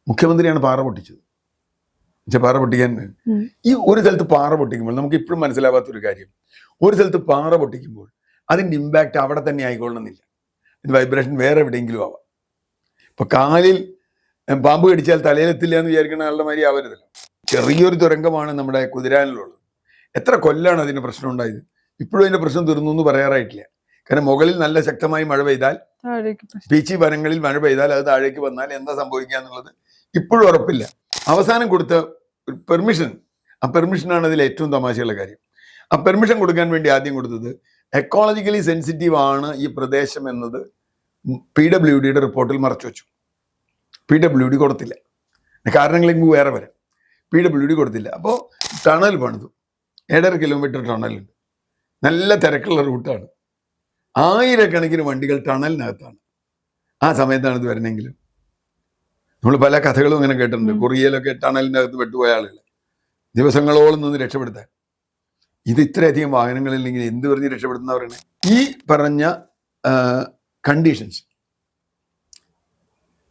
മുഖ്യമന്ത്രിയാണ് പാറ പൊട്ടിച്ചത്. പാറ പൊട്ടിക്കാൻ ഈ ഒരു സ്ഥലത്ത് പാറ പൊട്ടിക്കുമ്പോൾ നമുക്ക് ഇപ്പോഴും മനസ്സിലാവാത്തൊരു കാര്യം, ഒരു സ്ഥലത്ത് പാറ പൊട്ടിക്കുമ്പോൾ അതിൻ്റെ ഇമ്പാക്റ്റ് അവിടെ തന്നെ ആയിക്കൊള്ളണമെന്നില്ല. ഇത് വൈബ്രേഷൻ വേറെ എവിടെയെങ്കിലും ആവാം. ഇപ്പൊ കാലിൽ പാമ്പ് കടിച്ചാൽ തലയിലെത്തില്ല എന്ന് വിചാരിക്കുന്ന ആളുടെ മാതിരി ആവരുതല്ലോ. ചെറിയൊരു തുരങ്കമാണ് നമ്മുടെ കുതിരാനിലുള്ളത്. എത്ര കൊല്ലാണ് അതിന് പ്രശ്നം ഉണ്ടായത്? ഇപ്പോഴും അതിന്റെ പ്രശ്നം തീർന്നു എന്ന് പറയാറായിട്ടില്ല. കാരണം മുകളിൽ നല്ല ശക്തമായി മഴ പെയ്താൽ, പീച്ചി വനങ്ങളിൽ മഴ പെയ്താൽ അത് താഴേക്ക് വന്നാൽ എന്താ സംഭവിക്കുക എന്നുള്ളത് ഇപ്പോഴും ഉറപ്പില്ല. അവസാനം കൊടുത്ത പെർമിഷൻ, ആ പെർമിഷനാണ് അതിൽ ഏറ്റവും തമാശയുള്ള കാര്യം. ആ പെർമിഷൻ കൊടുക്കാൻ വേണ്ടി ആദ്യം കൊടുത്തത് എക്കോളജിക്കലി സെൻസിറ്റീവ് ആണ് ഈ പ്രദേശം എന്നത് PWDയുടെ റിപ്പോർട്ടിൽ മറച്ചു വെച്ചു. PWD കൊടുത്തില്ല. കാരണങ്ങളെങ്കിൽ വേറെ വരാം. PWD കൊടുത്തില്ല. അപ്പോൾ ടണൽ പണിതു. 1.5 കിലോമീറ്റർ ടണലുണ്ട്. നല്ല തിരക്കുള്ള റൂട്ടാണ്. ആയിരക്കണക്കിന് വണ്ടികൾ ടണലിനകത്താണ്. ആ സമയത്താണ് ഇത് വരണമെങ്കിലും. നമ്മൾ പല കഥകളും ഇങ്ങനെ കേട്ടിട്ടുണ്ട്. കൊറിയയിലൊക്കെ ടണലിനകത്ത് പെട്ടുപോയ ആളുകൾ ദിവസങ്ങളോളം നിന്ന് രക്ഷപ്പെടുത്താൻ. ഇത് ഇത്രയധികം വാഹനങ്ങളില്ലെങ്കിൽ എന്ത് പറഞ്ഞ് രക്ഷപ്പെടുത്തുന്നവരാണ്? ഈ പറഞ്ഞ കണ്ടീഷൻസ്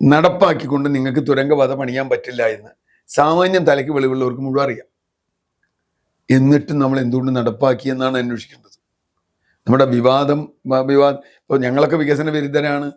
നടപ്പാക്കിക്കൊണ്ട് നിങ്ങൾക്ക് തുരങ്കപാത പണിയാൻ പറ്റില്ല എന്ന് സാമാന്യം തലയ്ക്ക് വെളിവുള്ളവർക്ക് മുഴുവൻ അറിയാം. എന്നിട്ടും നമ്മൾ എന്തുകൊണ്ട് നടപ്പാക്കി എന്നാണ് അന്വേഷിക്കേണ്ടത്. നമ്മുടെ വിവാദം ഇപ്പോൾ ഞങ്ങളൊക്കെ വികസന വിരുദ്ധരാണ്,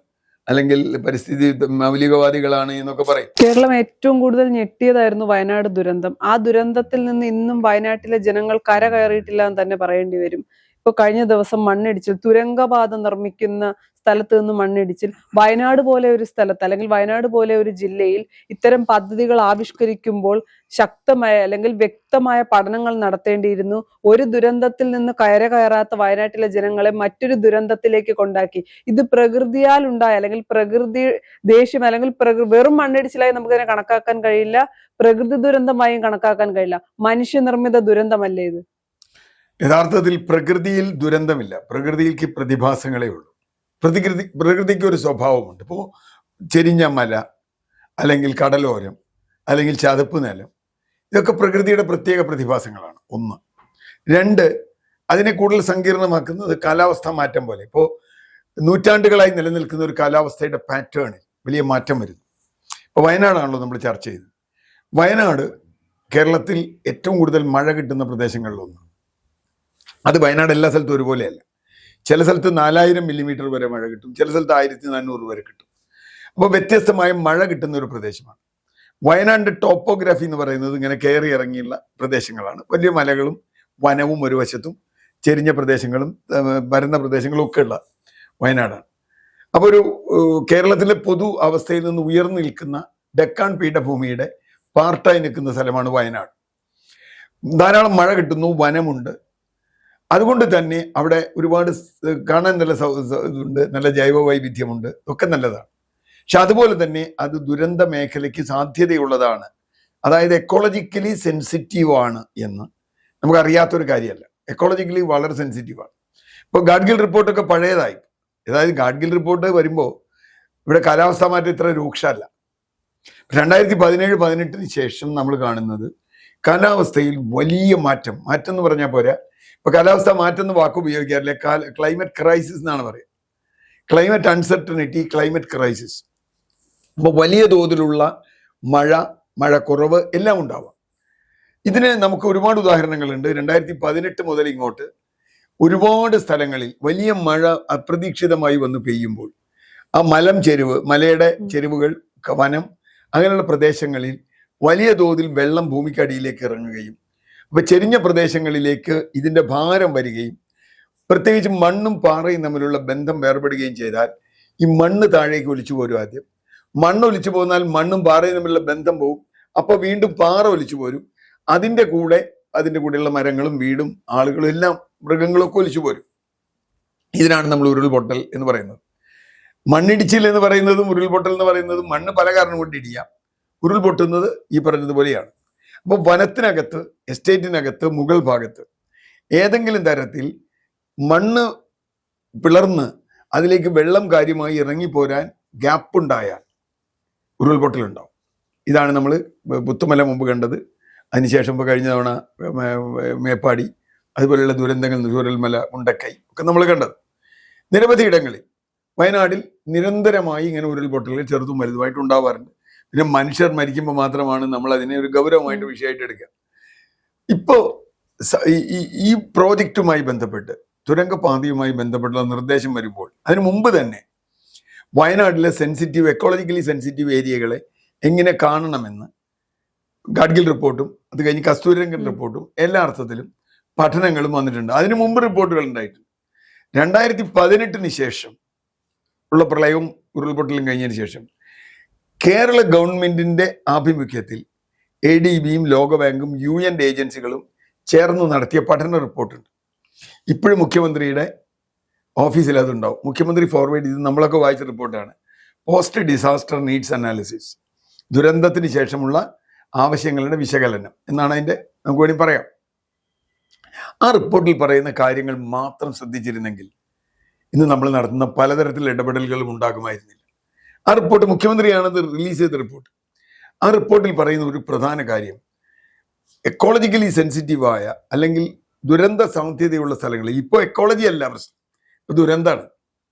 അല്ലെങ്കിൽ പരിസ്ഥിതി മൗലികവാദികളാണ് എന്നൊക്കെ പറയും. കേരളം ഏറ്റവും കൂടുതൽ ഞെട്ടിയതായിരുന്നു വയനാട് ദുരന്തം. ആ ദുരന്തത്തിൽ നിന്ന് ഇന്നും വയനാട്ടിലെ ജനങ്ങൾ കരകയറിയിട്ടില്ല എന്ന് തന്നെ പറയേണ്ടി വരും. ഇപ്പൊ കഴിഞ്ഞ ദിവസം മണ്ണിടിച്ചിൽ, തുരങ്കപാത നിർമ്മിക്കുന്ന സ്ഥലത്ത് നിന്ന് മണ്ണിടിച്ചിൽ. വയനാട് പോലെ ഒരു സ്ഥലത്ത്, അല്ലെങ്കിൽ വയനാട് പോലെ ഒരു ജില്ലയിൽ ഇത്തരം പദ്ധതികൾ ആവിഷ്കരിക്കുമ്പോൾ ശക്തമായ അല്ലെങ്കിൽ വ്യക്തമായ പഠനങ്ങൾ നടത്തേണ്ടിയിരുന്നു. ഒരു ദുരന്തത്തിൽ നിന്ന് കയറാത്ത വയനാട്ടിലെ ജനങ്ങളെ മറ്റൊരു ദുരന്തത്തിലേക്ക് കൊണ്ടാക്കി. ഇത് പ്രകൃതിയാൽ ഉണ്ടായ, അല്ലെങ്കിൽ പ്രകൃതി ദേഷ്യം, അല്ലെങ്കിൽ വെറും മണ്ണിടിച്ചിലായി നമുക്കതിനെ കണക്കാക്കാൻ കഴിയില്ല, പ്രകൃതി ദുരന്തമായും കണക്കാക്കാൻ കഴിയില്ല. മനുഷ്യനിർമ്മിത ദുരന്തമല്ലേ ഇത്? യഥാർത്ഥത്തിൽ പ്രകൃതിയിൽ ദുരന്തമില്ല, പ്രകൃതിക്ക് പ്രതിഭാസങ്ങളേ ഉള്ളൂ. പ്രകൃതിക്ക് ഒരു സ്വഭാവമുണ്ട്. ഇപ്പോൾ ചെരിഞ്ഞ മല, അല്ലെങ്കിൽ കടലോരം, അല്ലെങ്കിൽ ചതുപ്പ് നിലം, ഇതൊക്കെ പ്രകൃതിയുടെ പ്രത്യേക പ്രതിഭാസങ്ങളാണ്. 1. 2, അതിനെ കൂടുതൽ സങ്കീർണമാക്കുന്നത് കാലാവസ്ഥാ മാറ്റം പോലെ. ഇപ്പോൾ നൂറ്റാണ്ടുകളായി നിലനിൽക്കുന്ന ഒരു കാലാവസ്ഥയുടെ പാറ്റേണിൽ വലിയ മാറ്റം വരുന്നു. ഇപ്പോൾ വയനാടാണല്ലോ നമ്മൾ ചർച്ച ചെയ്തത്. വയനാട് കേരളത്തിൽ ഏറ്റവും കൂടുതൽ മഴ കിട്ടുന്ന പ്രദേശങ്ങളിലൊന്ന്. അത് വയനാട് എല്ലാ സ്ഥലത്തും ഒരുപോലെയല്ല. ചില സ്ഥലത്ത് 4000 മില്ലിമീറ്റർ വരെ മഴ കിട്ടും, ചില സ്ഥലത്ത് 1400 വരെ കിട്ടും. അപ്പോൾ വ്യത്യസ്തമായ മഴ കിട്ടുന്ന ഒരു പ്രദേശമാണ് വയനാടിൻ്റെ. ടോപ്പോഗ്രാഫി എന്ന് പറയുന്നത് ഇങ്ങനെ കയറി ഇറങ്ങിയുള്ള പ്രദേശങ്ങളാണ്. വലിയ മലകളും വനവും ഒരു വശത്തും ചെരിഞ്ഞ പ്രദേശങ്ങളും പരന്ന പ്രദേശങ്ങളും ഒക്കെ ഉള്ള വയനാടാണ്. അപ്പോൾ ഒരു കേരളത്തിലെ പൊതു അവസ്ഥയിൽ നിന്ന് ഉയർന്നു നിൽക്കുന്ന ഡെക്കാൻ പീഠഭൂമിയുടെ പാർട്ടായി നിൽക്കുന്ന സ്ഥലമാണ് വയനാട്. ധാരാളം മഴ കിട്ടുന്നു, വനമുണ്ട്. അതുകൊണ്ട് തന്നെ അവിടെ ഒരുപാട് കാണാൻ നല്ല ഇതുണ്ട്, നല്ല ജൈവ വൈവിധ്യമുണ്ട്, ഒക്കെ നല്ലതാണ്. പക്ഷെ അതുപോലെ തന്നെ അത് ദുരന്ത മേഖലയ്ക്ക് സാധ്യതയുള്ളതാണ്. അതായത് എക്കോളജിക്കലി സെൻസിറ്റീവ് ആണ് എന്ന് നമുക്കറിയാത്തൊരു കാര്യമല്ല. എക്കോളജിക്കലി വളരെ സെൻസിറ്റീവാണ്. ഇപ്പോൾ ഗാഡ്ഗിൽ റിപ്പോർട്ടൊക്കെ പഴയതായി. അതായത് ഗാഡ്ഗിൽ റിപ്പോർട്ട് വരുമ്പോൾ ഇവിടെ കാലാവസ്ഥാ മാറ്റം ഇത്ര രൂക്ഷമല്ല. 2017-18 ശേഷം നമ്മൾ കാണുന്നത് കാലാവസ്ഥയിൽ വലിയ മാറ്റം എന്ന് പറഞ്ഞാൽ പോരാ. ഇപ്പൊ കാലാവസ്ഥ മാറ്റം എന്ന് വാക്ക് ഉപയോഗിക്കാറില്ല, ക്ലൈമറ്റ് ക്രൈസിസ് എന്നാണ് പറയുക. Climate uncertainty, climate crisis. അപ്പോൾ വലിയ തോതിലുള്ള മഴക്കുറവ് എല്ലാം ഉണ്ടാവാം. ഇതിന് നമുക്ക് ഒരുപാട് ഉദാഹരണങ്ങളുണ്ട്. 2018 മുതൽ ഇങ്ങോട്ട് ഒരുപാട് സ്ഥലങ്ങളിൽ വലിയ മഴ അപ്രതീക്ഷിതമായി വന്ന് പെയ്യുമ്പോൾ ആ മലയുടെ ചെരുവുകൾ, വനം, അങ്ങനെയുള്ള പ്രദേശങ്ങളിൽ വലിയ തോതിൽ വെള്ളം ഭൂമിക്കടിയിലേക്ക് ഇറങ്ങുകയും അപ്പൊ ചെരിഞ്ഞ പ്രദേശങ്ങളിലേക്ക് ഇതിന്റെ ഭാരം വരികയും പ്രത്യേകിച്ച് മണ്ണും പാറയും തമ്മിലുള്ള ബന്ധം വേർപെടുകയും ചെയ്താൽ ഈ മണ്ണ് താഴേക്ക് ഒലിച്ചു പോരും. ആദ്യം മണ്ണ് ഒലിച്ചു പോന്നാൽ മണ്ണും പാറയും തമ്മിലുള്ള ബന്ധം പോവും. അപ്പോൾ വീണ്ടും പാറ ഒലിച്ചു പോരും. അതിൻ്റെ കൂടെയുള്ള മരങ്ങളും വീടും ആളുകളും എല്ലാം മൃഗങ്ങളും ഒക്കെ ഒലിച്ചു പോരും. ഇതിനാണ് നമ്മൾ ഉരുൾപൊട്ടൽ എന്ന് പറയുന്നത്. മണ്ണിടിച്ചിൽ എന്ന് പറയുന്നതും ഉരുൾപൊട്ടൽ എന്ന് പറയുന്നതും മണ്ണ് പല കാരണം കൊണ്ട് ഇടിയാം. ഉരുൾപൊട്ടുന്നത് ഈ പറഞ്ഞതുപോലെയാണ്. അപ്പോൾ വനത്തിനകത്ത്, എസ്റ്റേറ്റിനകത്ത്, മുകൾ ഭാഗത്ത് ഏതെങ്കിലും തരത്തിൽ മണ്ണ് പിളർന്ന് അതിലേക്ക് വെള്ളം കാര്യമായി ഇറങ്ങിപ്പോരാൻ ഗ്യാപ്പുണ്ടായാൽ ഉരുൾപൊട്ടലുണ്ടാവും. ഇതാണ് നമ്മൾ പുത്തുമല മുമ്പ് കണ്ടത്. അതിനുശേഷം ഇപ്പോൾ കഴിഞ്ഞ തവണ മേപ്പാടി, അതുപോലെയുള്ള ദുരന്തങ്ങൾ, ചൂരൽമല, മുണ്ടക്കൈ ഒക്കെ നമ്മൾ കണ്ടത്. നിരവധി ഇടങ്ങളിൽ വയനാടിൽ നിരന്തരമായി ഇങ്ങനെ ഉരുൾപൊട്ടലുകൾ ചെറുതും വലുതുമായിട്ട് ഉണ്ടാവാറുണ്ട്. പിന്നെ മനുഷ്യർ മരിക്കുമ്പോൾ മാത്രമാണ് നമ്മൾ അതിനെ ഒരു ഗൗരവമായിട്ട് വിഷയമായിട്ട് എടുക്കുക. ഇപ്പോ ഈ പ്രോജക്റ്റുമായി ബന്ധപ്പെട്ട് തുരങ്കപാതയുമായി ബന്ധപ്പെട്ടുള്ള നിർദ്ദേശം വരുമ്പോൾ അതിനു മുമ്പ് തന്നെ വയനാട്ടിലെ എക്കോളജിക്കലി സെൻസിറ്റീവ് ഏരിയകളെ എങ്ങനെ കാണണമെന്ന് ഗാഡ്ഗിൽ റിപ്പോർട്ടും അത് കഴിഞ്ഞ് കസ്തൂരിരംഗൻ റിപ്പോർട്ടും എല്ലാ അർത്ഥത്തിലും പഠനങ്ങളും വന്നിട്ടുണ്ട്. അതിനു മുമ്പ് റിപ്പോർട്ടുകൾ ഉണ്ടായിട്ടുണ്ട്. 2018 ശേഷം ഉള്ള പ്രളയവും ഉരുൾപൊട്ടലും കഴിഞ്ഞതിന് ശേഷം കേരള ഗവൺമെന്റിന്റെ ആഭിമുഖ്യത്തിൽ ADB-യും ലോകബാങ്കും UN ഏജൻസികളും ചേർന്ന് നടത്തിയ പഠന റിപ്പോർട്ടുണ്ട്. ഇപ്പോഴും മുഖ്യമന്ത്രിയുടെ ഓഫീസിൽ അതുണ്ടാവും. മുഖ്യമന്ത്രി ഫോർവേഡ് ചെയ്ത് നമ്മളൊക്കെ വായിച്ച റിപ്പോർട്ടാണ് പോസ്റ്റ് ഡിസാസ്റ്റർ നീഡ്സ് അനാലിസിസ്, ദുരന്തത്തിന് ശേഷമുള്ള ആവശ്യങ്ങളുടെ വിശകലനം എന്നാണ് അതിൻ്റെ നമുക്ക് വേണമെങ്കിൽ പറയാം. ആ റിപ്പോർട്ടിൽ പറയുന്ന കാര്യങ്ങൾ മാത്രം ശ്രദ്ധിച്ചിരുന്നെങ്കിൽ ഇന്ന് നമ്മൾ നടത്തുന്ന പലതരത്തിലുള്ള ഇടപെടലുകളും ഉണ്ടാകുമായിരുന്നില്ല. ആ റിപ്പോർട്ട് മുഖ്യമന്ത്രിയാണത് റിലീസ് ചെയ്ത റിപ്പോർട്ട്. ആ റിപ്പോർട്ടിൽ പറയുന്ന ഒരു പ്രധാന കാര്യം, എക്കോളജിക്കലി സെൻസിറ്റീവായ അല്ലെങ്കിൽ ദുരന്ത സാധ്യതയുള്ള സ്ഥലങ്ങളിൽ, ഇപ്പോൾ എക്കോളജി അല്ല പ്രശ്നം, ഇപ്പോൾ ദുരന്തമാണ്.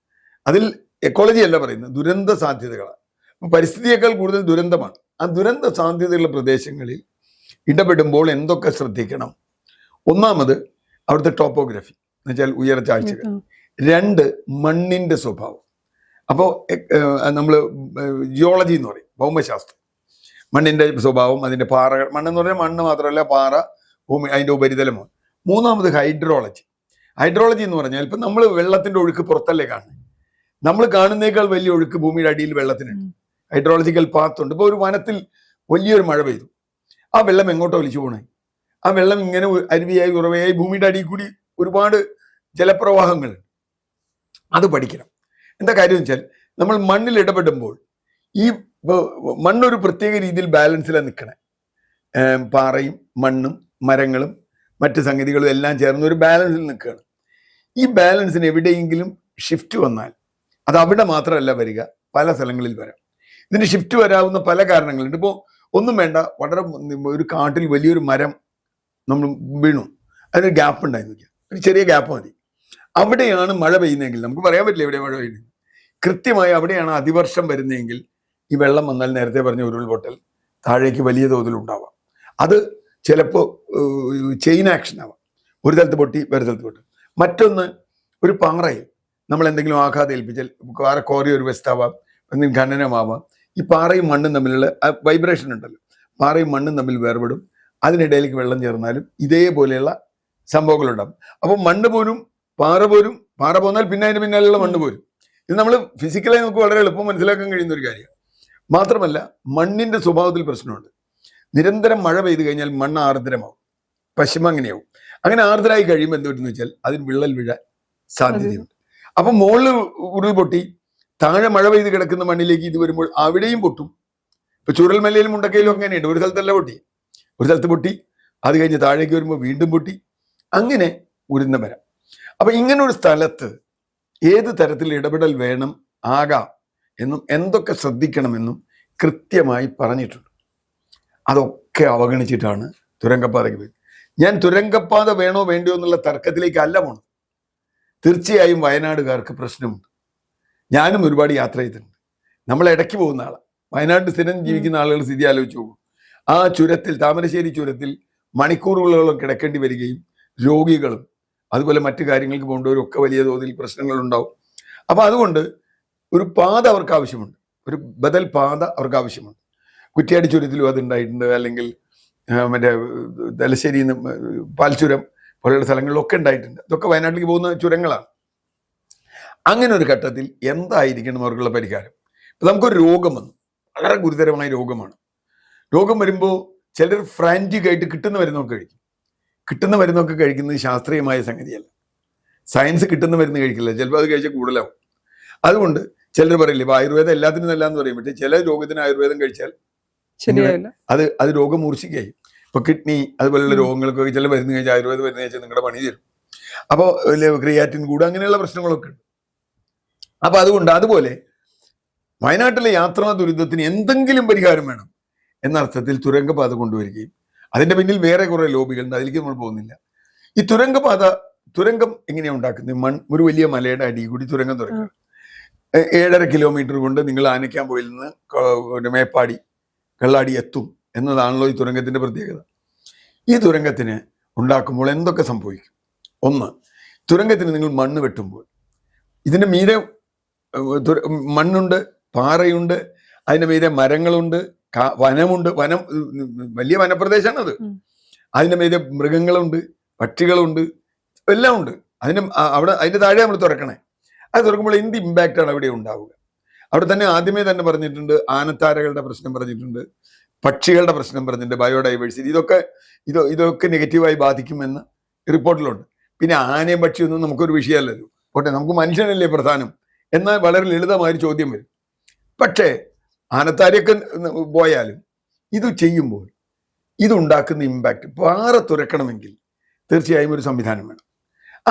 അതിൽ എക്കോളജി അല്ല പറയുന്നത്, ദുരന്ത സാധ്യതകളാണ്. അപ്പോൾ പരിസ്ഥിതിയേക്കാൾ കൂടുതൽ ദുരന്തമാണ്. ആ ദുരന്ത സാധ്യതയുള്ള പ്രദേശങ്ങളിൽ ഇടപെടുമ്പോൾ എന്തൊക്കെ ശ്രദ്ധിക്കണം? ഒന്നാമത് അവിടുത്തെ ടോപ്പോഗ്രഫി എന്ന് വെച്ചാൽ ഉയർച്ചാഴ്ചകൾ. 2, മണ്ണിന്റെ സ്വഭാവം. അപ്പോൾ നമ്മൾ ജിയോളജി എന്ന് പറയും, ഭൗമശാസ്ത്രം. മണ്ണിന്റെ സ്വഭാവം, അതിന്റെ പാറകൾ, മണ്ണെന്ന് പറഞ്ഞാൽ മണ്ണ് മാത്രമല്ല, പാറ, ഭൂമി, അതിന്റെ ഉപരിതലമാണ്. 3ാമത് ഹൈഡ്രോളജി. ഹൈഡ്രോളജി എന്ന് പറഞ്ഞാൽ ഇപ്പം നമ്മൾ വെള്ളത്തിന്റെ ഒഴുക്ക് പുറത്തല്ലേ കാണുന്നത്, നമ്മൾ കാണുന്നേക്കാൾ വലിയ ഒഴുക്ക് ഭൂമിയുടെ അടിയിൽ വെള്ളത്തിനുണ്ട്. ഹൈഡ്രോളജിക്കൽ പാത്ത് ഉണ്ട്. ഇപ്പോൾ ഒരു വനത്തിൽ വലിയൊരു മഴ പെയ്തു, ആ വെള്ളം എങ്ങോട്ടോ ഒലിച്ചു പോണേ? ആ വെള്ളം ഇങ്ങനെ അരുവിയായി ഉറവയായി ഭൂമിയുടെ അടിയിൽ കൂടി ഒരുപാട് ജലപ്രവാഹങ്ങളുണ്ട്. അത് പഠിക്കണം. എന്താ കാര്യം വെച്ചാൽ നമ്മൾ മണ്ണിൽ ഇടപെടുമ്പോൾ ഈ മണ്ണൊരു പ്രത്യേക രീതിയിൽ ബാലൻസിലാണ് നിൽക്കണേ. പാറയും മണ്ണും മരങ്ങളും മറ്റ് സംഗതികളും എല്ലാം ചേർന്ന് ഒരു ബാലൻസിൽ നിൽക്കുകയാണ്. ഈ ബാലൻസിന് എവിടെയെങ്കിലും ഷിഫ്റ്റ് വന്നാൽ അത് അവിടെ മാത്രമല്ല വരിക, പല സ്ഥലങ്ങളിൽ വരാം. ഇതിന് ഷിഫ്റ്റ് വരാവുന്ന പല കാരണങ്ങളുണ്ട്. ഇപ്പോൾ ഒന്നും വേണ്ട, വളരെ ഒരു കാട്ടിൽ വലിയൊരു മരം നമ്മൾ വീണു, അതിനൊരു ഗ്യാപ്പ് ഉണ്ടായി നോക്കിയാൽ, ഒരു ചെറിയ ഗ്യാപ്പ് മതി. അവിടെയാണ് മഴ പെയ്യുന്നതെങ്കിൽ നമുക്ക് പറയാൻ പറ്റില്ല എവിടെ മഴ പെയ്യുന്നത്. കൃത്യമായി അവിടെയാണ് അതിവർഷം വരുന്നതെങ്കിൽ ഈ വെള്ളം വന്നാൽ നേരത്തെ പറഞ്ഞ ഉരുൾപൊട്ടൽ താഴേക്ക് വലിയ തോതിൽ ഉണ്ടാവാം. അത് ചിലപ്പോൾ ചെയിൻ ആക്ഷൻ ആവാം. ഒരു സ്ഥലത്ത് പൊട്ടി വേറെ സ്ഥലത്ത് പൊട്ടി. മറ്റൊന്ന്, ഒരു പാറയിൽ നമ്മൾ എന്തെങ്കിലും ആഘാതം ഏൽപ്പിച്ചാൽ പാറ കോറി ഒരു വശത്താവാം, എന്തെങ്കിലും ഖനനമാവാം. ഈ പാറയും മണ്ണും തമ്മിലുള്ള വൈബ്രേഷൻ ഉണ്ടല്ലോ, പാറയും മണ്ണും തമ്മിൽ വേർപെടും. അതിനിടയിലേക്ക് വെള്ളം ചേർന്നാലും ഇതേപോലെയുള്ള സംഭവങ്ങളുണ്ടാകും. അപ്പോൾ മണ്ണ് പോരും, പാറ പോന്നാൽ പിന്നെ അതിന് പിന്നാലെയുള്ള മണ്ണ് പോരും. ഇത് നമ്മൾ ഫിസിക്കലായി നമുക്ക് വളരെ എളുപ്പം മനസ്സിലാക്കാൻ കഴിയുന്ന ഒരു കാര്യമാണ്. മാത്രമല്ല മണ്ണിന്റെ സ്വഭാവത്തിൽ പ്രശ്നമുണ്ട്. നിരന്തരം മഴ പെയ്തു കഴിഞ്ഞാൽ മണ്ണ് ആർദ്രമാവും, പശ്ചിമ അങ്ങനെയാവും. അങ്ങനെ ആർദ്രമായി കഴിയുമ്പോൾ എന്ത് പറ്റുമെന്ന് വെച്ചാൽ അതിന് വിള്ളൽ വീഴാൻ സാധ്യതയുണ്ട്. അപ്പൊ മുകളിൽ ഉരുൾപൊട്ടി താഴെ മഴ പെയ്ത് കിടക്കുന്ന മണ്ണിലേക്ക് ഇത് വരുമ്പോൾ അവിടെയും പൊട്ടും. ഇപ്പൊ ചുരൽമലയിലും മുണ്ടക്കയിലും അങ്ങനെയുണ്ട്. ഒരു സ്ഥലത്തല്ല പൊട്ടി, ഒരു സ്ഥലത്ത് പൊട്ടി, അത് കഴിഞ്ഞ് താഴേക്ക് വരുമ്പോൾ വീണ്ടും പൊട്ടി, അങ്ങനെ ഉരുന്ന വരാം. അപ്പൊ ഇങ്ങനെ ഒരു സ്ഥലത്ത് ഏത് തരത്തിൽ ഇടപെടൽ വേണം ആകാം എന്നും എന്തൊക്കെ ശ്രദ്ധിക്കണമെന്നും കൃത്യമായി പറഞ്ഞിട്ടുണ്ട്. അതൊക്കെ അവഗണിച്ചിട്ടാണ് തുരങ്കപ്പാതയ്ക്ക് പോയത്. ഞാൻ തുരങ്കപ്പാത വേണോ വേണ്ടിയോ എന്നുള്ള തർക്കത്തിലേക്ക് അല്ല പോണത്. തീർച്ചയായും വയനാടുകാർക്ക് പ്രശ്നമുണ്ട്. ഞാനും ഒരുപാട് യാത്ര ചെയ്തിട്ടുണ്ട്. നമ്മൾ ഇടയ്ക്ക് പോകുന്ന ആളാണ്. വയനാട്ടിൽ സ്ഥിരം ജീവിക്കുന്ന ആളുകൾ സ്ഥിതി ആലോചിച്ച് പോകും. ആ ചുരത്തിൽ, താമരശ്ശേരി ചുരത്തിൽ മണിക്കൂറുകളോളം കിടക്കേണ്ടി വരികയും രോഗികളും അതുപോലെ മറ്റു കാര്യങ്ങൾക്ക് പോകേണ്ടവരും ഒക്കെ വലിയ തോതിൽ പ്രശ്നങ്ങൾ ഉണ്ടാവും. അപ്പൊ അതുകൊണ്ട് ഒരു പാത അവർക്ക് ആവശ്യമുണ്ട്, ഒരു ബദൽ പാത അവർക്ക് ആവശ്യമുണ്ട്. കുറ്റ്യാടി ചുരത്തിലും അത് ഉണ്ടായിട്ടുണ്ട്, അല്ലെങ്കിൽ മറ്റേ തലശ്ശേരി പാൽച്ചുരം പോലെയുള്ള സ്ഥലങ്ങളിലൊക്കെ ഉണ്ടായിട്ടുണ്ട്. ഇതൊക്കെ വയനാട്ടിലേക്ക് പോകുന്ന ചുരങ്ങളാണ്. അങ്ങനെ ഒരു ഘട്ടത്തിൽ എന്തായിരിക്കണം അവർക്കുള്ള പരിഹാരം? ഇപ്പം നമുക്കൊരു രോഗം വന്നു, വളരെ ഗുരുതരമായ രോഗമാണ്. രോഗം വരുമ്പോൾ ചിലർ ഫ്രാൻറ്റിക് ആയിട്ട് കിട്ടുന്ന മരുന്നൊക്കെ കഴിക്കും. കിട്ടുന്ന മരുന്നൊക്കെ കഴിക്കുന്നത് ശാസ്ത്രീയമായ സംഗതിയല്ല. സയൻസ് കിട്ടുന്ന മരുന്ന് കഴിക്കില്ല, ചിലപ്പോൾ അത് കഴിച്ചാൽ കൂടുതലാവും. അതുകൊണ്ട് ചിലർ പറയില്ലേ, ഇപ്പൊ ആയുർവേദം എല്ലാത്തിനും നല്ല എന്ന് പറയും. പക്ഷേ ചില രോഗത്തിന് ആയുർവേദം കഴിച്ചാൽ അത് രോഗം മൂർച്ഛിക്കായി. ഇപ്പൊ കിഡ്നി അതുപോലെയുള്ള രോഗങ്ങൾക്കൊക്കെ ചില മരുന്ന് കഴിച്ചാൽ, ആയുർവേദ മരുന്ന് കഴിച്ചാൽ നിങ്ങളുടെ പണി തരും. അപ്പോൾ ക്രിയാറ്റിൻ കൂടുക, അങ്ങനെയുള്ള പ്രശ്നങ്ങളൊക്കെ ഉണ്ട്. അപ്പൊ അതുകൊണ്ട് അതുപോലെ വയനാട്ടിലെ യാത്രാ ദുരിതത്തിന് എന്തെങ്കിലും പരിഹാരം വേണം എന്നർത്ഥത്തിൽ തുരങ്കപാത കൊണ്ടുവരികയും അതിന്റെ പിന്നിൽ വേറെ കുറെ ലോബികളുണ്ട്, അതിലേക്ക് നമ്മൾ പോകുന്നില്ല. ഈ തുരങ്കം എങ്ങനെയാണ് ഉണ്ടാക്കുന്നത്? ഒരു വലിയ മലയുടെ അടി കൂടി തുരങ്കം തുറക്കുക. 7.5 കിലോമീറ്റർ കൊണ്ട് നിങ്ങൾ ആനയ്ക്കാൻപോയിൽ നിന്ന് മേപ്പാടി വെള്ളാടി എത്തും എന്നതാണല്ലോ ഈ തുരങ്കത്തിന്റെ പ്രത്യേകത. ഈ തുരങ്കത്തിന് ഉണ്ടാക്കുമ്പോൾ എന്തൊക്കെ സംഭവിക്കും? ഒന്ന്, തുരങ്കത്തിന് നിങ്ങൾ മണ്ണ് വെട്ടുമ്പോൾ ഇതിന്റെ മീതെ മണ്ണുണ്ട്, പാറയുണ്ട്, അതിന്റെ മീതെ മരങ്ങളുണ്ട്, വനമുണ്ട്. വനം വലിയ വനപ്രദേശമാണ് അത്. അതിന്റെ മീതെ മൃഗങ്ങളുണ്ട്, പക്ഷികളുണ്ട്, എല്ലാം ഉണ്ട്. അതിന്റെ താഴെ നമ്മൾ തുറക്കണേ. അത് തുറക്കുമ്പോൾ എന്ത് ഇമ്പാക്റ്റാണ് അവിടെ ഉണ്ടാവുക? അവിടെ തന്നെ ആദ്യമേ തന്നെ പറഞ്ഞിട്ടുണ്ട്, ആനത്താരകളുടെ പ്രശ്നം പറഞ്ഞിട്ടുണ്ട്, പക്ഷികളുടെ പ്രശ്നം പറഞ്ഞിട്ടുണ്ട്, ബയോഡൈവേഴ്സിറ്റി, ഇതൊക്കെ നെഗറ്റീവായി ബാധിക്കുമെന്ന് റിപ്പോർട്ടിലുണ്ട്. പിന്നെ ആനയും പക്ഷിയൊന്നും നമുക്കൊരു വിഷയമല്ലല്ലോ, പോട്ടെ, നമുക്ക് മനുഷ്യനല്ലേ പ്രധാനം. എന്നാൽ വളരെ ലളിതമായൊരു ചോദ്യം വരും. പക്ഷേ ആനത്താരയൊക്കെ പോയാലും ഇത് ചെയ്യുമ്പോൾ ഇതുണ്ടാക്കുന്ന ഇമ്പാക്റ്റ്, പാറ തുറക്കണമെങ്കിൽ തീർച്ചയായും ഒരു സംവിധാനം വേണം.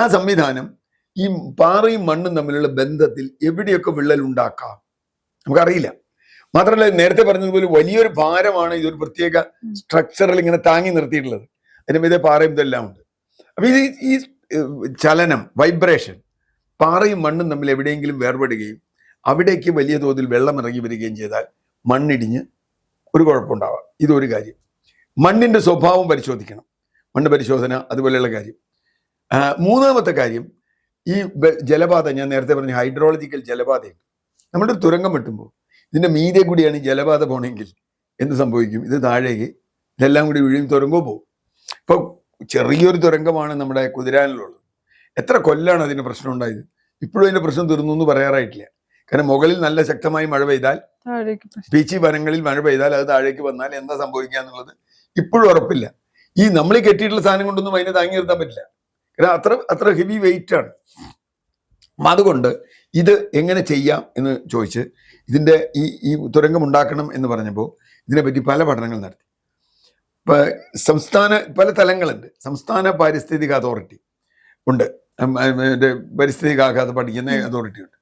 ആ സംവിധാനം ഈ പാറയും മണ്ണും തമ്മിലുള്ള ബന്ധത്തിൽ എവിടെയൊക്കെ വിള്ളൽ ഉണ്ടാക്കാം നമുക്കറിയില്ല. മാത്രമല്ല, നേരത്തെ പറഞ്ഞതുപോലെ വലിയൊരു ഭാരമാണ് ഇതൊരു പ്രത്യേക സ്ട്രക്ചറിൽ ഇങ്ങനെ താങ്ങി നിർത്തിയിട്ടുള്ളത്. അതിന് മീതെ പാറയും ഇതെല്ലാം ഉണ്ട്. അപ്പൊ ഈ ചലനം, വൈബ്രേഷൻ, പാറയും മണ്ണും തമ്മിൽ എവിടെയെങ്കിലും വേർപെടുകയും അവിടേക്ക് വലിയ തോതിൽ വെള്ളം ഇറങ്ങി വരികയും ചെയ്താൽ മണ്ണിടിഞ്ഞ് ഒരു കുഴപ്പമുണ്ടാവാം. ഇതൊരു കാര്യം. മണ്ണിന്റെ സ്വഭാവം പരിശോധിക്കണം, മണ്ണ് പരിശോധന, അതുപോലെയുള്ള കാര്യം. മൂന്നാമത്തെ കാര്യം, ഈ ജലപാത, ഞാൻ നേരത്തെ പറഞ്ഞ ഹൈഡ്രോളജിക്കൽ ജലപാതയുണ്ട്. നമ്മുടെ തുരങ്കം വെട്ടുമ്പോൾ ഇതിന്റെ മീതെ കൂടിയാണ് ഈ ജലപാത പോണെങ്കിൽ എന്ത് സംഭവിക്കും? ഇത് താഴേക്ക് ഇതെല്ലാം കൂടി വീഴും, തുരങ്കവും പോകും. ഇപ്പൊ ചെറിയൊരു തുരങ്കമാണ് നമ്മുടെ കുതിരാനിലുള്ളത്. എത്ര കൊല്ലാണ് അതിന് പ്രശ്നം ഉണ്ടായത്? ഇപ്പോഴും അതിന്റെ പ്രശ്നം തീർന്നു എന്ന് പറയാറായിട്ടില്ല. കാരണം മുകളിൽ നല്ല ശക്തമായി മഴ പെയ്താൽ, പീച്ചി വനങ്ങളിൽ മഴ പെയ്താൽ അത് താഴേക്ക് വന്നാൽ എന്താ സംഭവിക്കുക എന്നുള്ളത് ഇപ്പോഴും ഉറപ്പില്ല. ഈ നമ്മൾ കെട്ടിയിട്ടുള്ള സാധനം കൊണ്ടൊന്നും അതിനെ താങ്ങി നിർത്താൻ പറ്റില്ല. കാരണം അത്ര ഹെവി വെയിറ്റ് ആണ്. അതുകൊണ്ട് ഇത് എങ്ങനെ ചെയ്യാം എന്ന് ചോദിച്ച് ഇതിന്റെ ഈ തുരങ്കം ഉണ്ടാക്കണം എന്ന് പറഞ്ഞപ്പോൾ ഇതിനെപ്പറ്റി പല പഠനങ്ങൾ നടത്തി. പല തലങ്ങളുണ്ട്. സംസ്ഥാന പാരിസ്ഥിതിക അതോറിറ്റി ഉണ്ട്, പരിസ്ഥിതികാഘാത പഠിക്കുന്ന അതോറിറ്റി ഉണ്ട്.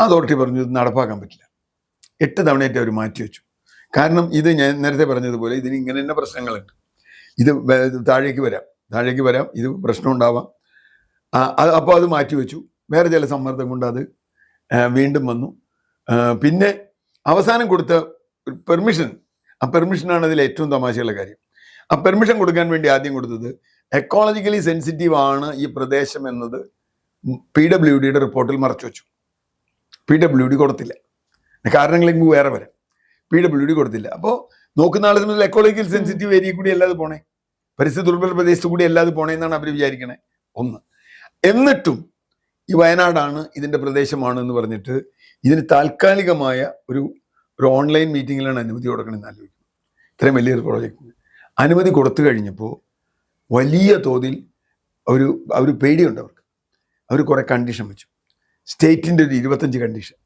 അതോറിറ്റി പറഞ്ഞു ഇത് നടപ്പാക്കാൻ പറ്റില്ല. 8 തവണയായിട്ട് അവർ മാറ്റിവെച്ചു. കാരണം ഇത് ഞാൻ നേരത്തെ പറഞ്ഞതുപോലെ ഇതിന് ഇങ്ങനെ തന്നെ പ്രശ്നങ്ങളുണ്ട്. ഇത് താഴേക്ക് വരാം, ഇത് പ്രശ്നം ഉണ്ടാവാം. അപ്പോൾ അത് മാറ്റിവെച്ചു. വേറെ ചില സമ്മർദ്ദം കൊണ്ട് അത് വീണ്ടും വന്നു. പിന്നെ അവസാനം കൊടുത്ത പെർമിഷൻ, ആ പെർമിഷനാണ് അതിൽ ഏറ്റവും തമാശയുള്ള കാര്യം. ആ പെർമിഷൻ കൊടുക്കാൻ വേണ്ടി ആദ്യം കൊടുത്തത് എക്കോളജിക്കലി സെൻസിറ്റീവ് ആണ് ഈ പ്രദേശം എന്നത് PWDയുടെ റിപ്പോർട്ടിൽ മറച്ചു വെച്ചു. PWD കൊടുത്തില്ല. കാരണങ്ങളിലേക്ക് വേറെ വരാം. PWD കൊടുത്തില്ല. അപ്പോൾ നോക്കുന്ന ആളെ സംബന്ധിച്ച് എക്കോളജിക്കൽ സെൻസിറ്റീവ് ഏരിയ കൂടി അല്ലാതെ പോണേ, പരിസ്ഥിതി ദുർബല പ്രദേശത്ത് കൂടി അല്ലാതെ പോണേന്നാണ് അവർ വിചാരിക്കണേ. ഒന്ന്, എന്നിട്ടും ഈ വയനാടാണ് ഇതിന്റെ പ്രദേശമാണ് എന്ന് പറഞ്ഞിട്ട് ഇതിന് താൽക്കാലികമായ ഒരു ഓൺലൈൻ മീറ്റിങ്ങിലാണ് അനുമതി കൊടുക്കണമെന്ന് ആലോചിക്കും. ഇത്രയും വലിയൊരു പ്രോജക്റ്റിന് അനുമതി കൊടുത്തു കഴിഞ്ഞപ്പോൾ വലിയ തോതിൽ അവർ പേടിയുണ്ട് അവർക്ക്. അവർ കുറെ കണ്ടീഷൻ വെച്ചു. സ്റ്റേറ്റിന്റെ ഒരു 25 കണ്ടീഷൻ,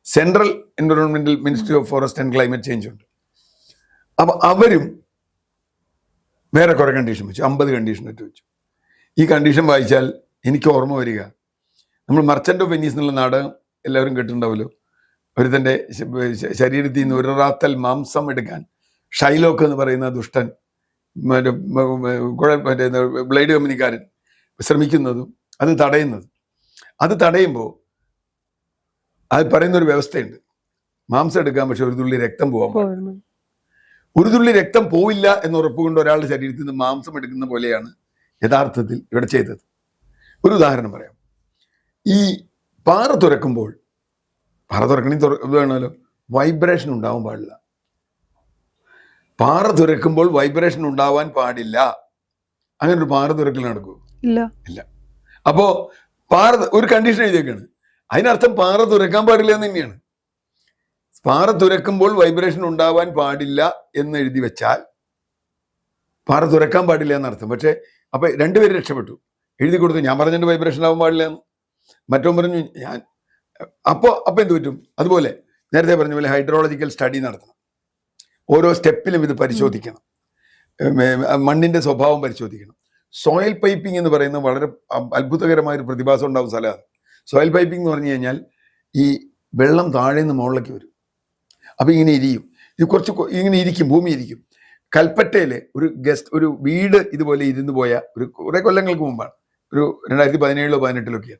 സെൻട്രൽ എൻവയോൺമെന്റൽ ministry of forest and climate change ഉണ്ട്. അപ്പൊ അവരും വേറെ കുറെ കണ്ടീഷൻ വെച്ചു, 50 കണ്ടീഷൻ ഇട്ട് വെച്ചു. ഈ കണ്ടീഷൻ വായിച്ചാൽ എനിക്ക് ഓർമ്മ വരിക, നമ്മൾ മർച്ചന്റ് ഓഫ് വെനീസ് എന്നുള്ള നാടകം എല്ലാവരും കേട്ടിട്ടുണ്ടാവുമല്ലോ. ഒരുത്തൻ്റെ ശരീരത്തിൽ നിന്ന് ഒരു റാത്തൽ മാംസം എടുക്കാൻ ഷൈലോക്ക് എന്ന് പറയുന്ന ദുഷ്ടൻ, മറ്റേ ബ്ലേഡ് കമ്പനിക്കാരൻ ശ്രമിക്കുന്നതും അത് തടയുമ്പോൾ അത് പറയുന്നൊരു വ്യവസ്ഥയുണ്ട്. മാംസം എടുക്കാൻ, പക്ഷെ ഒരു തുള്ളി രക്തം പോകാൻ പാടില്ല. ഒരു തുള്ളി രക്തം പോവില്ല എന്ന് ഉറപ്പുകൊണ്ട് ഒരാളുടെ ശരീരത്തിൽ നിന്ന് മാംസം എടുക്കുന്ന പോലെയാണ് യഥാർത്ഥത്തിൽ ഇവിടെ ചെയ്തത്. ഒരു ഉദാഹരണം പറയാം. ഈ പാറ തുറക്കണമെങ്കിൽ വേണമല്ലോ, വൈബ്രേഷൻ ഉണ്ടാവാൻ പാടില്ല. പാറ തുറക്കുമ്പോൾ വൈബ്രേഷൻ ഉണ്ടാവാൻ പാടില്ല. അങ്ങനെ ഒരു പാറ തുറക്കൽ നടക്കൂ? ഇല്ല. അപ്പോ ഒരു കണ്ടീഷൻ എഴുതിയേക്കാണ്. അതിനർത്ഥം പാറ തുറക്കാൻ പാടില്ല എന്ന് തന്നെയാണ്. പാറ തുറക്കുമ്പോൾ വൈബ്രേഷൻ ഉണ്ടാവാൻ പാടില്ല എന്ന് എഴുതി വെച്ചാൽ പാറ തുറക്കാൻ പാടില്ല എന്നർത്ഥം. പക്ഷെ അപ്പൊ രണ്ടുപേരും രക്ഷപ്പെട്ടു. എഴുതി കൊടുത്തു, ഞാൻ പറഞ്ഞിട്ട് വൈബ്രേഷൻ ആവാൻ പാടില്ല എന്ന്. മറ്റോ പറഞ്ഞു ഞാൻ. അപ്പൊ എന്ത് പറ്റും? അതുപോലെ നേരത്തെ പറഞ്ഞ പോലെ ഹൈഡ്രോളജിക്കൽ സ്റ്റഡി നടത്തണം. ഓരോ സ്റ്റെപ്പിലും ഇത് പരിശോധിക്കണം. മണ്ണിന്റെ സ്വഭാവം പരിശോധിക്കണം. സോയിൽ പൈപ്പിംഗ് എന്ന് പറയുന്ന വളരെ അത്ഭുതകരമായ ഒരു പ്രതിഭാസം ഉണ്ടാവും സ്ഥലമാണ്. സോയിൽ പൈപ്പിംഗ് എന്ന് പറഞ്ഞു കഴിഞ്ഞാൽ ഈ വെള്ളം താഴെ നിന്ന് മുകളിലേക്ക് വരും. അപ്പൊ ഇങ്ങനെ ഇരിക്കും, ഇത് കുറച്ച് ഇങ്ങനെ ഇരിക്കും, ഭൂമി ഇരിക്കും. കൽപ്പറ്റയിലെ ഒരു വീട് ഇതുപോലെ ഇരുന്ന് പോയ കുറെ കൊല്ലങ്ങൾക്ക് മുമ്പാണ്, ഒരു 2017 18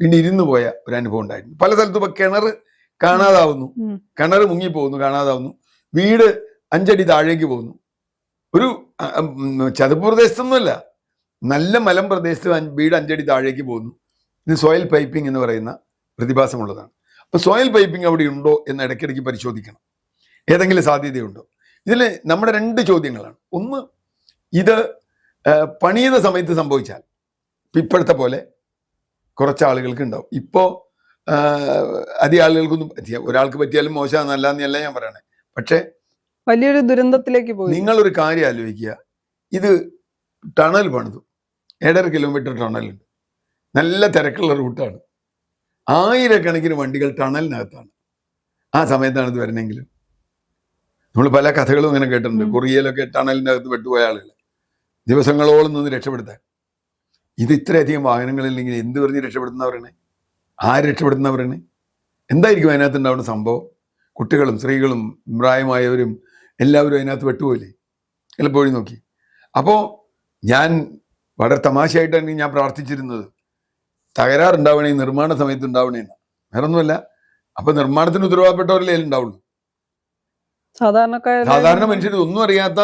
പിന്നെ ഇരുന്ന് പോയ ഒരു അനുഭവം ഉണ്ടായിരുന്നു. പല സ്ഥലത്തും ഇപ്പൊ കിണർ കാണാതാവുന്നു, കിണർ മുങ്ങിപ്പോകുന്നു, കാണാതാവുന്നു. വീട് 5 അടി താഴേക്ക് പോകുന്നു. ഒരു ചതുപ്പ് പ്രദേശത്തൊന്നുമല്ല, നല്ല മലം പ്രദേശത്ത് വീട് 5 അടി താഴേക്ക് പോകുന്നു. ഇത് സോയിൽ പൈപ്പിംഗ് എന്ന് പറയുന്ന പ്രതിഭാസമുള്ളതാണ്. അപ്പോൾ സോയിൽ പൈപ്പിംഗ് അവിടെ ഉണ്ടോ എന്ന് ഇടയ്ക്കിടയ്ക്ക് പരിശോധിക്കണം. ഏതെങ്കിലും സാധ്യതയുണ്ടോ? ഇതിൽ നമ്മുടെ 2 ചോദ്യങ്ങളാണ്. ഒന്ന്, ഇത് പണിയുന്ന സമയത്ത് സംഭവിച്ചാൽ ഇപ്പോഴത്തെ പോലെ കുറച്ച് ആളുകൾക്ക് ഉണ്ടാവും. ഇപ്പോൾ അധികം ആളുകൾക്കൊന്നും ഒരാൾക്ക് പറ്റിയാലും മോശമെന്നല്ല എന്നല്ല ഞാൻ പറയണേ. പക്ഷേ വലിയൊരു ദുരന്തത്തിലേക്ക് പോയി. നിങ്ങളൊരു കാര്യം ആലോചിക്കുക. ഇത് ടണൽ പണിതു, 1.5 കിലോമീറ്റർ ടണലുണ്ട്, നല്ല തിരക്കുള്ള റൂട്ടാണ്, 1000കണക്കിന് വണ്ടികൾ ടണലിനകത്താണ്. ആ സമയത്താണ് ഇത് വരണമെങ്കിലും. നമ്മൾ പല കഥകളും അങ്ങനെ കേട്ടിട്ടുണ്ട്. കൊറിയയിലൊക്കെ ടണലിനകത്ത് പെട്ടുപോയ ആളുകൾ ദിവസങ്ങളോളം നിന്ന് രക്ഷപ്പെടുത്താൻ. ഇത് ഇത്രയധികം വാഹനങ്ങളില്ലെങ്കിൽ എന്ത് പറഞ്ഞ് രക്ഷപ്പെടുത്തുന്നവരാണ്? ആര് രക്ഷപ്പെടുത്തുന്നവരാണ്? എന്തായിരിക്കും അതിനകത്ത് ഉണ്ടാവുന്ന സംഭവം? കുട്ടികളും സ്ത്രീകളും പ്രായമായവരും എല്ലാവരും അതിനകത്ത് പെട്ടുപോയില്ലേ? എല്ലപ്പോഴും നോക്കി. അപ്പോൾ ഞാൻ വളരെ തമാശയായിട്ടാണ് ഞാൻ പ്രാർത്ഥിച്ചിരുന്നത്, തകരാറുണ്ടാവണേ നിർമ്മാണ സമയത്ത് ഉണ്ടാവണേന്ന്. വേറൊന്നുമല്ല. അപ്പൊ നിർമ്മാണത്തിന് ഉത്തരവാദപ്പെട്ടവരല്ലേ ഉണ്ടാവുള്ളൂ. സാധാരണ മനുഷ്യർ ഒന്നും അറിയാത്ത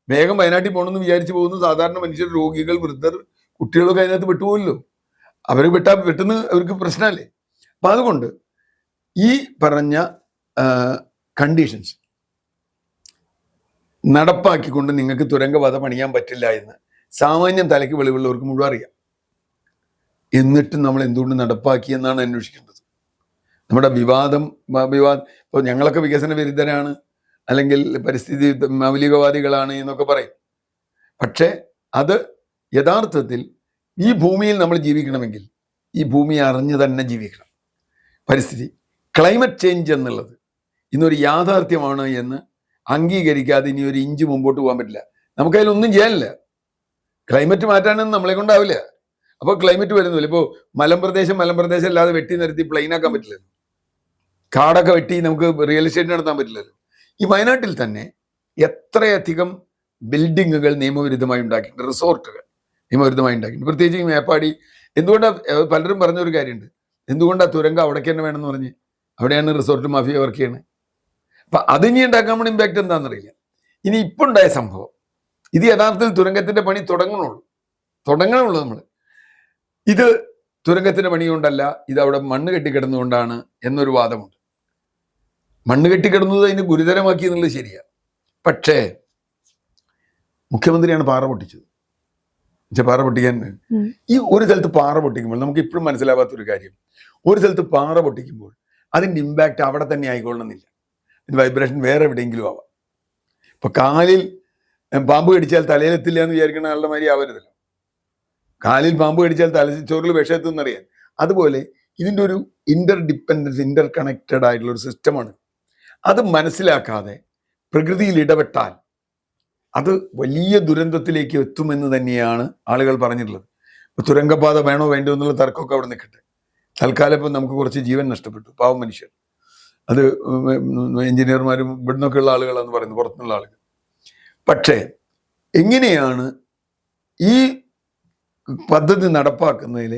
വേഗം വയനാട്ടിൽ പോകണമെന്ന് വിചാരിച്ചു പോകുന്നു സാധാരണ മനുഷ്യർ, രോഗികൾ, വൃദ്ധർ, കുട്ടികളൊക്കെ അതിനകത്ത് വിട്ടുപോകല്ലോ. അവർ പെട്ടെന്ന് അവർക്ക് പ്രശ്നമല്ലേ. അപ്പൊ അതുകൊണ്ട് ഈ പറഞ്ഞ കണ്ടീഷൻസ് നടപ്പാക്കിക്കൊണ്ട് നിങ്ങൾക്ക് തുരങ്കപാത പണിയാൻ പറ്റില്ല എന്ന് സാമാന്യം തലയ്ക്ക് വെളിവുള്ളവർക്ക് മുഴുവൻ അറിയാം. എന്നിട്ടും നമ്മൾ എന്തുകൊണ്ട് നടപ്പാക്കി എന്നാണ് അന്വേഷിക്കേണ്ടത്. നമ്മുടെ വിവാദം ഇപ്പോൾ ഞങ്ങളൊക്കെ വികസന വിരുദ്ധരാണ്, അല്ലെങ്കിൽ പരിസ്ഥിതി മൗലികവാദികളാണ് എന്നൊക്കെ പറയും. പക്ഷേ അത് യഥാർത്ഥത്തിൽ ഈ ഭൂമിയിൽ നമ്മൾ ജീവിക്കണമെങ്കിൽ ഈ ഭൂമിയെ അറിഞ്ഞു തന്നെ ജീവിക്കണം. പരിസ്ഥിതി, ക്ലൈമറ്റ് ചേഞ്ച് എന്നുള്ളത് ഇന്നൊരു യാഥാർത്ഥ്യമാണ് എന്ന് അംഗീകരിക്കാതെ ഇനി ഒരു ഇഞ്ച് മുമ്പോട്ട് പോകാൻ പറ്റില്ല. നമുക്കതിലൊന്നും ചെയ്യാനില്ല. ക്ലൈമറ്റ് മാറ്റാനൊന്നും നമ്മളെ കൊണ്ടാവില്ല. അപ്പോൾ ക്ലൈമറ്റ് വരുന്നില്ല. ഇപ്പോൾ മലമ്പ്രദേശം അല്ലാതെ വെട്ടി നിരത്തി പ്ലെയിനാക്കാൻ പറ്റില്ലല്ലോ. കാടൊക്കെ വെട്ടി നമുക്ക് റിയൽ എസ്റ്റേറ്റ് നടത്താൻ പറ്റില്ലല്ലോ. ഈ വയനാട്ടിൽ തന്നെ എത്രയധികം ബിൽഡിങ്ങുകൾ നിയമവിരുദ്ധമായി ഉണ്ടാക്കിയിട്ടുണ്ട്, റിസോർട്ടുകൾ നിയമവിരുദ്ധമായി ഉണ്ടാക്കിയിട്ടുണ്ട്. പ്രത്യേകിച്ച് ഈ മേപ്പാടി. എന്തുകൊണ്ടാണ് പലരും പറഞ്ഞൊരു കാര്യമുണ്ട്, എന്തുകൊണ്ടാണ് തുരങ്കം അവിടേക്ക് തന്നെ വേണമെന്ന് പറഞ്ഞ് അവിടെയാണ് റിസോർട്ട് മാഫിയ വർക്ക് ചെയ്യണത്. അപ്പം അതിനി ഉണ്ടാക്കാൻ വേണ്ടി ഇമ്പാക്റ്റ് എന്താണെന്നറിയില്ല. ഇനി ഇപ്പം ഉണ്ടായ സംഭവം ഇത് യഥാർത്ഥത്തിൽ തുരങ്കത്തിന്റെ പണി തുടങ്ങണമുള്ളൂ നമ്മൾ. ഇത് തുരങ്കത്തിന്റെ പണി കൊണ്ടല്ല, ഇത് അവിടെ മണ്ണ് കെട്ടിക്കിടന്നുകൊണ്ടാണ് എന്നൊരു വാദമുണ്ട്. മണ്ണ് കെട്ടിക്കിടന്നത് അതിന് ഗുരുതരമാക്കി എന്നുള്ളത് ശരിയാണ്. പക്ഷേ മുഖ്യമന്ത്രിയാണ് പാറ പൊട്ടിച്ചത്. പാറ പൊട്ടിക്കാൻ ഈ ഒരു സ്ഥലത്ത് പാറ പൊട്ടിക്കുമ്പോൾ നമുക്ക് ഇപ്പോഴും മനസ്സിലാവാത്തൊരു കാര്യം, ഒരു സ്ഥലത്ത് പാറ പൊട്ടിക്കുമ്പോൾ അതിൻ്റെ ഇമ്പാക്റ്റ് അവിടെ തന്നെ ആയിക്കൊള്ളണമെന്നില്ല. ഇതിന് വൈബ്രേഷൻ വേറെ എവിടെയെങ്കിലും ആവാം. ഇപ്പൊ കാലിൽ പാമ്പ് കടിച്ചാൽ തലയിലെത്തില്ല എന്ന് വിചാരിക്കുന്ന ആളുടെ മാതിരി ആവരുതല്ലോ. കാലിൽ പാമ്പ് കടിച്ചാൽ തലച്ചോറിൽ വിഷയത്തെന്നറിയാൻ. അതുപോലെ ഇതിൻ്റെ ഒരു ഇന്റർ കണക്റ്റഡ് ആയിട്ടുള്ള ഒരു സിസ്റ്റമാണ്. അത് മനസ്സിലാക്കാതെ പ്രകൃതിയിൽ ഇടപെട്ടാൽ അത് വലിയ ദുരന്തത്തിലേക്ക് എത്തുമെന്ന് തന്നെയാണ് ആളുകൾ പറഞ്ഞിട്ടുള്ളത്. ഇപ്പൊ തുരങ്കപാത വേണോ വേണ്ടോ എന്നുള്ള തർക്കമൊക്കെ അവിടെ നിൽക്കട്ടെ. തൽക്കാലം ഇപ്പം നമുക്ക് കുറച്ച് ജീവൻ നഷ്ടപ്പെട്ടു, പാവം മനുഷ്യർ. അത് എഞ്ചിനീയർമാരും ഇവിടുന്നൊക്കെ ഉള്ള ആളുകളാന്ന് പറയുന്നത്, പുറത്തുനിന്നുള്ള ആളുകൾ. പക്ഷേ എങ്ങനെയാണ് ഈ പദ്ധതി നടപ്പാക്കുന്നതിൽ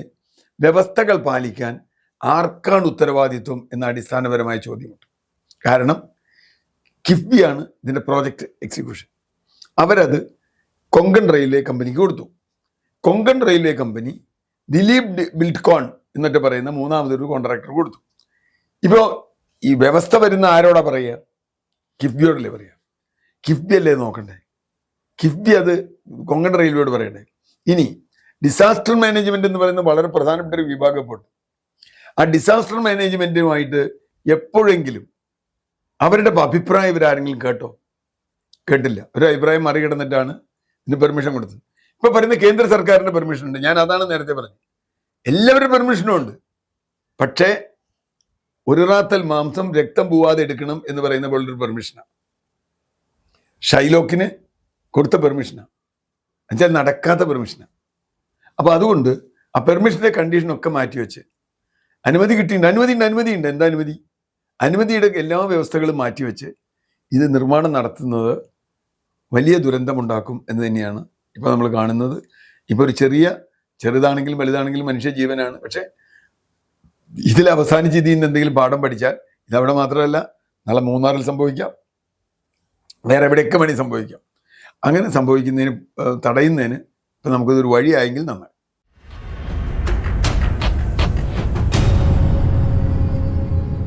വ്യവസ്ഥകൾ പാലിക്കാൻ ആർക്കാണ് ഉത്തരവാദിത്വം എന്ന അടിസ്ഥാനപരമായ ചോദ്യമുണ്ട്. കാരണം കിഫ്ബിയാണ് ഇതിൻ്റെ പ്രോജക്റ്റ് എക്സിക്യൂഷൻ. അവരത് കൊങ്കൺ റെയിൽവേ കമ്പനിക്ക് കൊടുത്തു. കൊങ്കൺ റെയിൽവേ കമ്പനി ദിലീപ് ബിൽഡ്കോൺ എന്നിട്ട് പറയുന്ന മൂന്നാമതൊരു കോൺട്രാക്ടർ കൊടുത്തു. ഇപ്പോൾ ഈ വ്യവസ്ഥ വരുന്ന ആരോടാ പറയുക? കിഫ്ബിയോടല്ലേ പറയുക? കിഫ്ബി അല്ലേ നോക്കണ്ടേ? കിഫ്ബി അത് കൊങ്കൺ റെയിൽവേയോട് പറയണ്ടേ? ഇനി ഡിസാസ്റ്റർ മാനേജ്മെന്റ് എന്ന് പറയുന്ന വളരെ പ്രധാനപ്പെട്ട ഒരു വിഭാഗപ്പെട്ടു. ആ ഡിസാസ്റ്റർ മാനേജ്മെന്റുമായിട്ട് എപ്പോഴെങ്കിലും അവരുടെ അഭിപ്രായം ഇവരാരെങ്കിലും കേട്ടില്ല. ഒരു അഭിപ്രായം മറികടന്നിട്ടാണ് ഇതിന് പെർമിഷൻ കൊടുത്തത്. ഇപ്പൊ പറയുന്ന കേന്ദ്ര സർക്കാരിന്റെ പെർമിഷൻ ഉണ്ട്. ഞാൻ അതാണ് നേരത്തെ പറഞ്ഞത്. എല്ലാവരുടെ പെർമിഷനും ഉണ്ട്. പക്ഷേ ഒരു റാത്തൽ മാംസം രക്തം പോവാതെ എടുക്കണം എന്ന് പറയുന്ന പോലൊരു പെർമിഷനാണ്. ഷൈലോക്കിന് കൊടുത്ത പെർമിഷനാണ്, എന്നുവെച്ചാൽ നടക്കാത്ത പെർമിഷനാണ്. അപ്പൊ അതുകൊണ്ട് ആ പെർമിഷന്റെ കണ്ടീഷനൊക്കെ മാറ്റിവെച്ച് അനുമതി കിട്ടിയിട്ടുണ്ട്. അനുമതിയുണ്ട്. എന്താ അനുമതി? അനുമതിയുടെ എല്ലാ വ്യവസ്ഥകളും മാറ്റിവെച്ച് ഇത് നിർമ്മാണം നടത്തുന്നത് വലിയ ദുരന്തമുണ്ടാക്കും എന്ന് തന്നെയാണ് ഇപ്പൊ നമ്മൾ കാണുന്നത്. ഇപ്പൊ ഒരു ചെറുതാണെങ്കിലും വലുതാണെങ്കിലും മനുഷ്യ ജീവനാണ്. പക്ഷെ ഇതിൽ അവസാനിച്ച് ഇതിൽ നിന്ന് എന്തെങ്കിലും പാഠം പഠിച്ചാൽ ഇതവിടെ മാത്രമല്ല, നാളെ മൂന്നാറിൽ സംഭവിക്കാം, വേറെ എവിടെയൊക്കെ വേണമെങ്കിൽ സംഭവിക്കാം. അങ്ങനെ സംഭവിക്കുന്നതിന് തടയുന്നതിന് ഇപ്പം നമുക്കിതൊരു വഴിയായെങ്കിൽ നന്നായി.